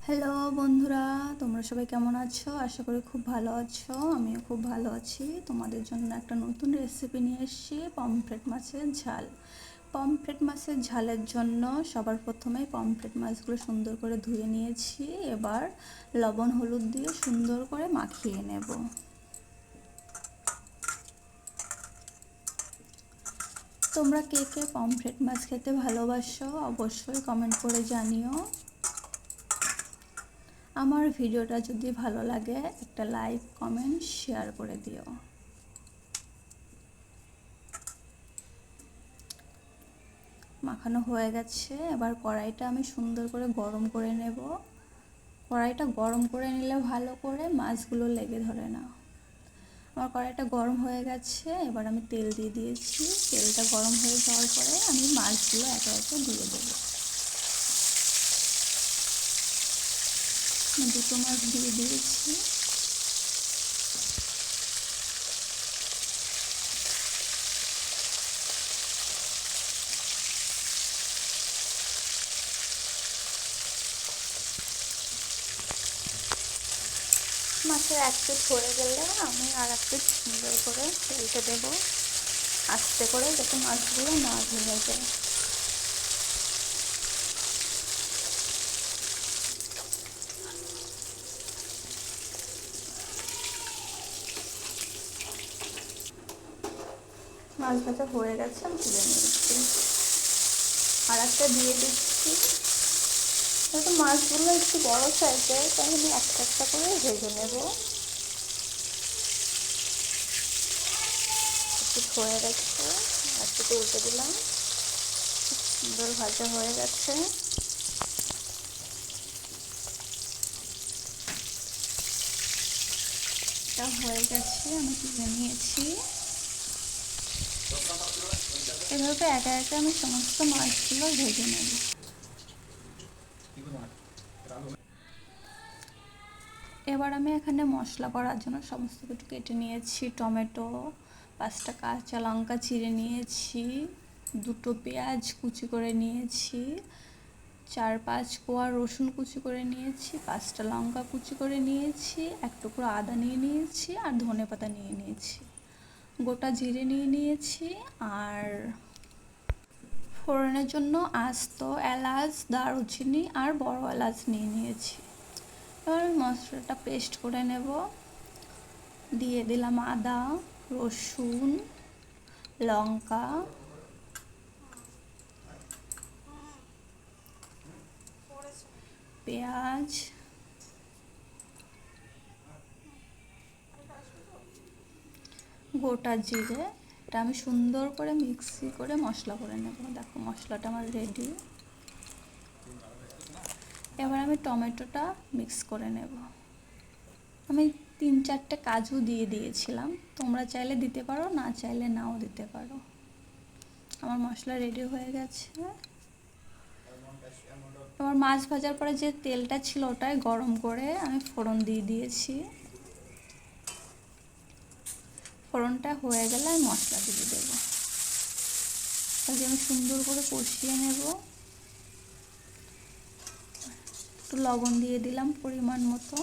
Hello বন্ধুরা, তোমরা সবাই কেমন আছো? আশা করি খুব ভালো আছো। আমিও খুব ভালো আছি। তোমাদের জন্য একটা নতুন রেসিপি নিয়ে এসেছি, পমফ্রেট মাছের ঝাল। পমফ্রেট মাছের ঝালের জন্য সবার প্রথমে পমফ্রেট মাছগুলো সুন্দর করে ধুয়ে নিয়েছি। এবার লবণ হলুদ দিয়ে সুন্দর করে মাখিয়ে নেব। তোমরা কে কে পমফ্রেট মাছ খেতে ভালোবাসো অবশ্যই কমেন্ট করে জানিও। আমার ভিডিওটা যদি ভালো লাগে একটা লাইক কমেন্ট শেয়ার করে দিও। মাখানো হয়ে গেছে। এবার কড়াইটা আমি সুন্দর করে গরম করে নেব। কড়াইটা গরম করে নিলে ভালো করে মাছগুলো লেগে ধরে না। আমার কড়াইটা গরম হয়ে গেছে। এবার আমি তেল দিয়ে দিয়েছি। তেলটা গরম হয়ে যাওয়ার পরে আমি মাছগুলো একে একে দিয়ে দেবো। দুটো মাছ দিয়ে দিয়েছি। মাছের এক পিঠ হয়ে গেলে আমি আর এক পিঠ সুন্দর করে উল্টে দেবো, আস্তে করে, যাতে মাছগুলো না ভেঙে যায়। মাছ ভাজা হয়ে গেছে, আমি তুলে নিয়েছি। আর একটা দিয়ে দিচ্ছি। যেহেতু মাছগুলো একটু বড় সাইজের, তাই আমি একটা একটা করে ভেজে নেব। একটু হয়ে গেছে, একটু উল্টে দিলাম। সুন্দর ভাজা হয়ে গেছে। এটা হয়ে গেছে, আমি তুলে নিয়েছি। এভাবে একা একা আমি সমস্ত মাছগুলো ভেজে নেব। এবার আমি এখানে মশলা করার জন্য সমস্ত কিছু কেটে নিয়েছি। টমেটো, 5টা কাঁচা লঙ্কা চিড়ে নিয়েছি, 2টো পেঁয়াজ কুচি করে নিয়েছি, 4-5 কোয়া রসুন কুচি করে নিয়েছি, 5টা লঙ্কা কুচি করে নিয়েছি, 1 টুকরো আদা নিয়ে নিয়েছি, আর ধনেপাতা নিয়ে নিয়েছি, গোটা জিরে নিয়ে নিয়েছি, আর ফোড়নের জন্য আস্ত এলাচ, দারুচিনি আর বড় এলাচ নিয়ে নিয়েছি। এবার আমি মশলাটা পেস্ট করে নেব। দিয়ে দিলাম আদা, রসুন, লঙ্কা, পেঁয়াজ, গোটা জিরে। এটা আমি সুন্দর করে মিক্সি করে মশলা করে নেব। দেখো মশলাটা আমার রেডি। এবার আমি টমেটোটা মিক্স করে নেব। আমি 3-4টে কাজু দিয়ে দিয়েছিলাম, তোমরা চাইলে দিতে পারো, না চাইলে নাও দিতে পারো। আমার মশলা রেডি হয়ে গেছে। এবার মাছ ভাজার পরে যে তেলটা ছিল ওটাই গরম করে আমি ফোড়ন দিয়ে দিয়েছি। ফোড়নটা হয়ে গেলে আমি মশলা দিয়ে দেবো। তাহলে আমি সুন্দর করে কষিয়ে নেব। একটু লবণ দিয়ে দিলাম পরিমাণ মতো।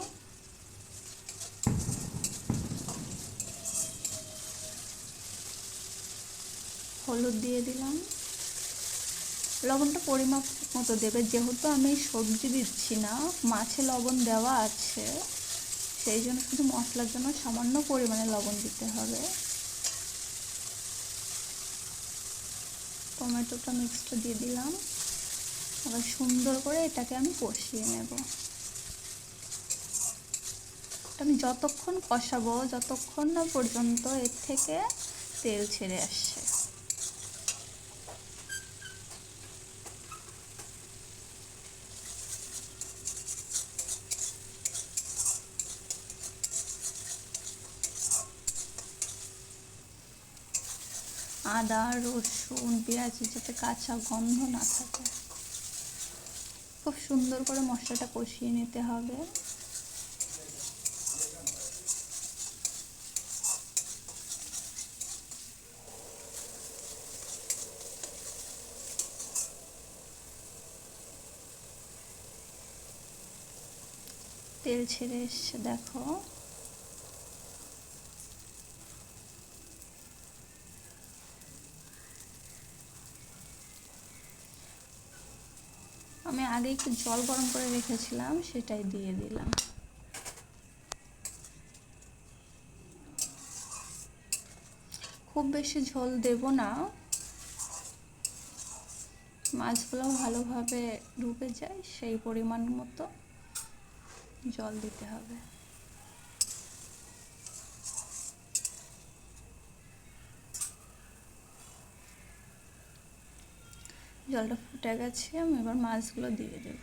হলুদ দিয়ে দিলাম। লবণটা পরিমাপ মতো দেবে, যেহেতু আমি সবজি দিচ্ছি না, মাছে লবণ দেওয়া আছে, সেই জন্য শুধু মশলার জন্য সামান্য পরিমাণে লবণ দিতে হবে। টমেটোটা মিক্সটা দিয়ে দিলাম। আবার সুন্দর করে এটাকে আমি কষিয়ে নেব। আমি যতক্ষণ কষাবো, যতক্ষণ না পর্যন্ত এর থেকে তেল ছেড়ে আসছে। আদা, রসুন, পেঁয়াজের যাতে কাঁচা গন্ধ না থাকে, খুব সুন্দর করে মশলাটা কষিয়ে নিতে হবে। তেল ছেড়ে এসছে দেখো। আমি আগে একটু জল গরম করে রেখেছিলাম, সেটাই দিয়ে দিলাম। খুব বেশি ঝোল দেব না, মাছগুলো ভালোভাবে ডুবে যায় সেই পরিমাণ মতো জল দিতে হবে। জলটা ফুটে গেছে, আমি এবার মাছগুলো দিয়ে দেব।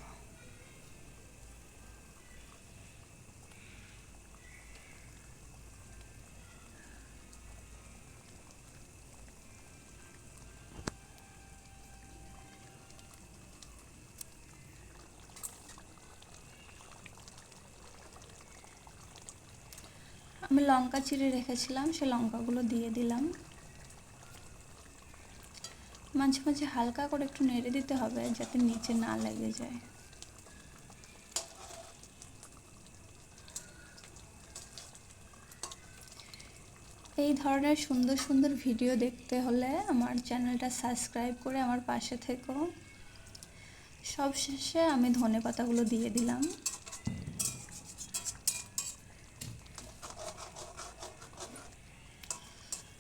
আমি লঙ্কা চিড়ে রেখেছিলাম, সে লঙ্কাগুলো দিয়ে দিলাম। মাঝে মাঝে হালকা করে একটু নেড়ে দিতে হবে যাতে নিচে না লেগে যায়। এই ধরনের সুন্দর সুন্দর ভিডিও দেখতে হলে আমার চ্যানেলটা সাবস্ক্রাইব করে আমার পাশে থেকো। সব শেষে আমি ধনেপাতাগুলো দিয়ে দিলাম।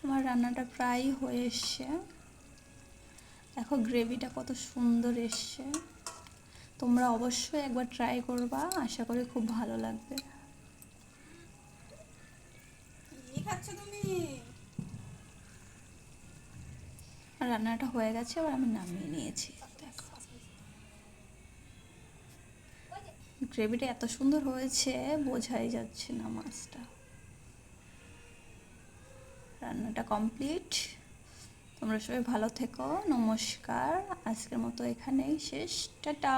আমার রান্নাটা প্রায় হয়ে এসছে। দেখো গ্রেভিটা কত সুন্দর এসছে। তোমরা অবশ্যই একবার ট্রাই করবা, আশা করি খুব ভালো লাগবে। রান্নাটা হয়ে গেছে, এবার আমি নামিয়ে নিয়েছি। দেখো গ্রেভিটা এত সুন্দর হয়েছে, বোঝাই যাচ্ছে না মাছটা। রান্নাটা কমপ্লিট। তোমরা সবাই ভালো থেকো, নমস্কার। আজকের মতো এখানেই শেষ, টাটা।